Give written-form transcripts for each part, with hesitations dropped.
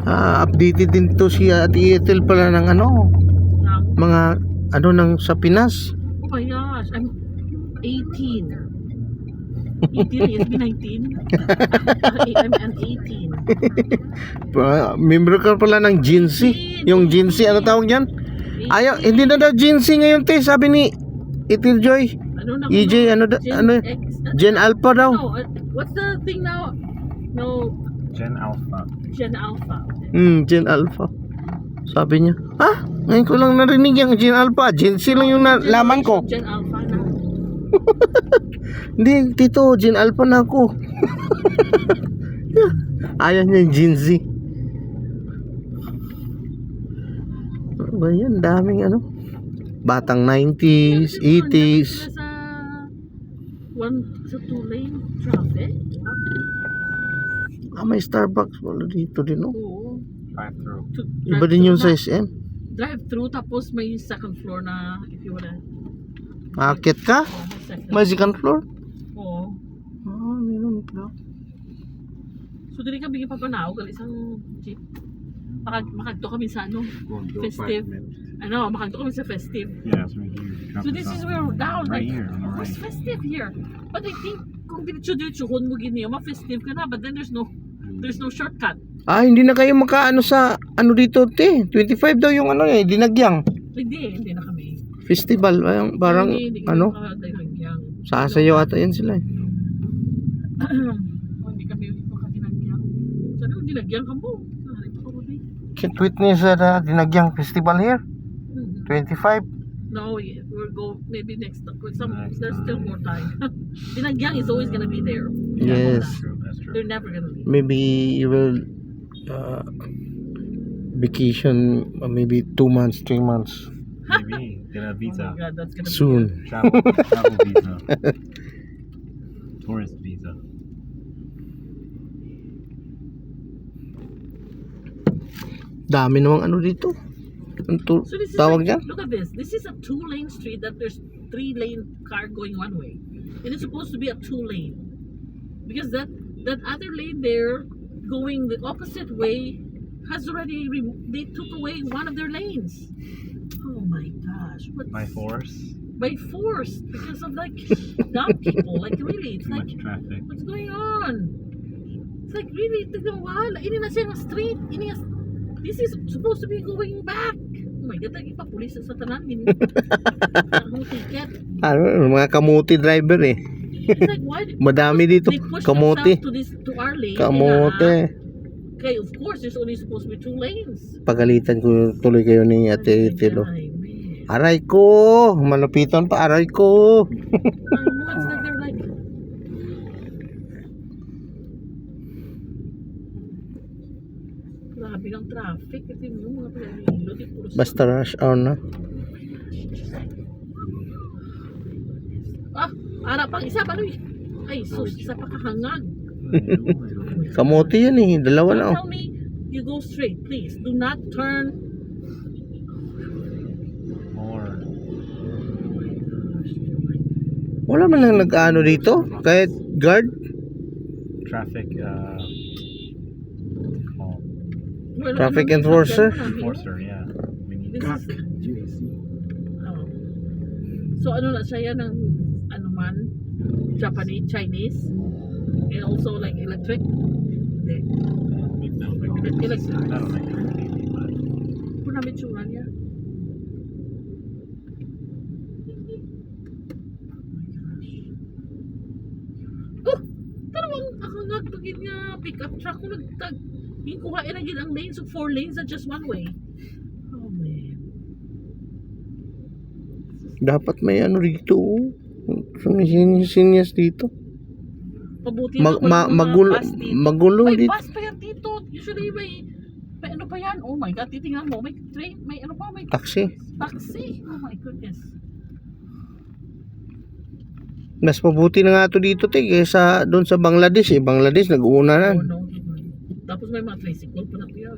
Updated din to si Ate Ethel pala ng ano, Ng, mga ano ng sa Pinas. oh my gosh, I'm 18. 18, yes, 19. I'm an 18. Member ka pala ng Gen Z. Yung Gen Z, ano tawag yan? Ayaw, hindi na daw Gen Z ngayon, te. Sabi ni Ethel Joy. Ano na? EJ, ano ano? X, Gen Alpha daw. no, what's the thing now? No, Gen Alpha. Gen Alpha. Gen Alpha. Sabi niya, ha? Ngayon ko lang narinig yung Gen Alpha. Gen Z lang yung nalaman ko. Gen Alpha na. Hindi, tito, Gen Alpha na ako. Ayaw niya yung Gen Z. Ano ba yan? Daming ano. Batang 90s, 80s. Sa two-lane traffic. May Starbucks wala dito din, no? Oo. Drive-through. Iba din yung sa SM. Drive-through, tapos may second floor na if you wanna. Akit ka? May second floor? Oo. Meron pala. So, dili ka bigyan papanaw, kal isang jeep. Makagto kami sa ano, festive. Makagto kami sa festive. Yeah, it's right here. So, this is where we're down. Right Like, here, on the where's right. festive here? But I think, kung diretso-diretsohon mo gini, ma-festive ka na, but then there's no shortcut. Hindi na kayo makaano sa ano dito, te. 25 daw yung ano eh, dinagyang. Hindi na kami. Festival, parang Hindi ano, kami dinagyang. sasayaw ata yan sila eh. Hindi kami makadinagyang. Sana yung dinagyang ka mo. Hanip ako mo din. Can witness the dinagyang festival here. 25. No, we'll go maybe next time. There's still more time. Dinagyang is always gonna be there. Yes. That's true. They're never gonna leave. Maybe you will vacation maybe 2 months, 3 months Maybe get a Oh visa. my God, that's gonna soon. Travel visa. Tourist visa. Dami namang ano dito. So this is Tawag like, dyan? look at this. This is a 2-lane street that there's 3-lane car going one way. It is supposed to be a 2-lane. Because that other lane there going the opposite way has already they took away one of their lanes. Oh my gosh. By force. By force because of like dumb people. Like really, it's Too like much traffic. what's going on? It's like really tigawala. Ini na siya ng street. This is supposed to be going back. Oh my God, lagi pa pulis sa tanan din. Ang ticket. Mga kamuti driver eh. It's like why Madami dito. they push Kamuti. themselves to our lane. Kamote. Okay, of course there's only supposed to be 2 lanes. Pagalitan ko tuloy kayo ni Ate Tilo. Ay, man. Aray ko! Malapitan pa, aray ko! I know, it's like they're like grabe ng traffic. Kasi yung mga pinahilo, di puro Basta rush hour na. Ara pang isa pa rin. Ay, sus, isa pa kahangag. Kamote yan eh. Dalawa na. Tell me, you go straight, please. Do not turn. More. Wala man lang nag-ano dito. Kahit guard. Traffic. Well, Traffic ano, enforcer? Enforcer. Yeah. We need This that. is, oh. So ano na siya yan ng ano man, Japanese, Chinese, and also like electric. Hindi. Electric. That'll make it easy, but Kung namin tsura niya. Oh! Tarawang ako nga pagin nga pick up truck ko nagtag. Yung kuhain na yun ang lanes, so 4 lanes at just one way. Oh man. Dapat may ano dito. Sinyas dito. Pabuti na walang mga Magulo, bus dito. magulo May dito. bus pa yan dito. Usually may ano pa yan? Oh my God, titingnan mo. May train, may ano pa, may Taxi. taxi. Oh my goodness. Mas mabuti na nga to dito, te, kaysa doon sa Bangladesh eh. Bangladesh, nag-uuna na. Oh no. Tapos may mga tricycle pa na kaya.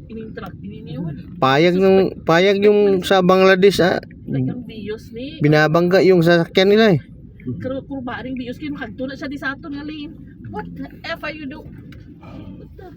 Ining truck, ininiwan. Payag yung sa Bangladesh, Like ang bios ni. binabangga yung sasakyan nila eh. Kurbaring bios kayo. Makagtuna siya di sa ato nga lane. What the F are you doing? What the?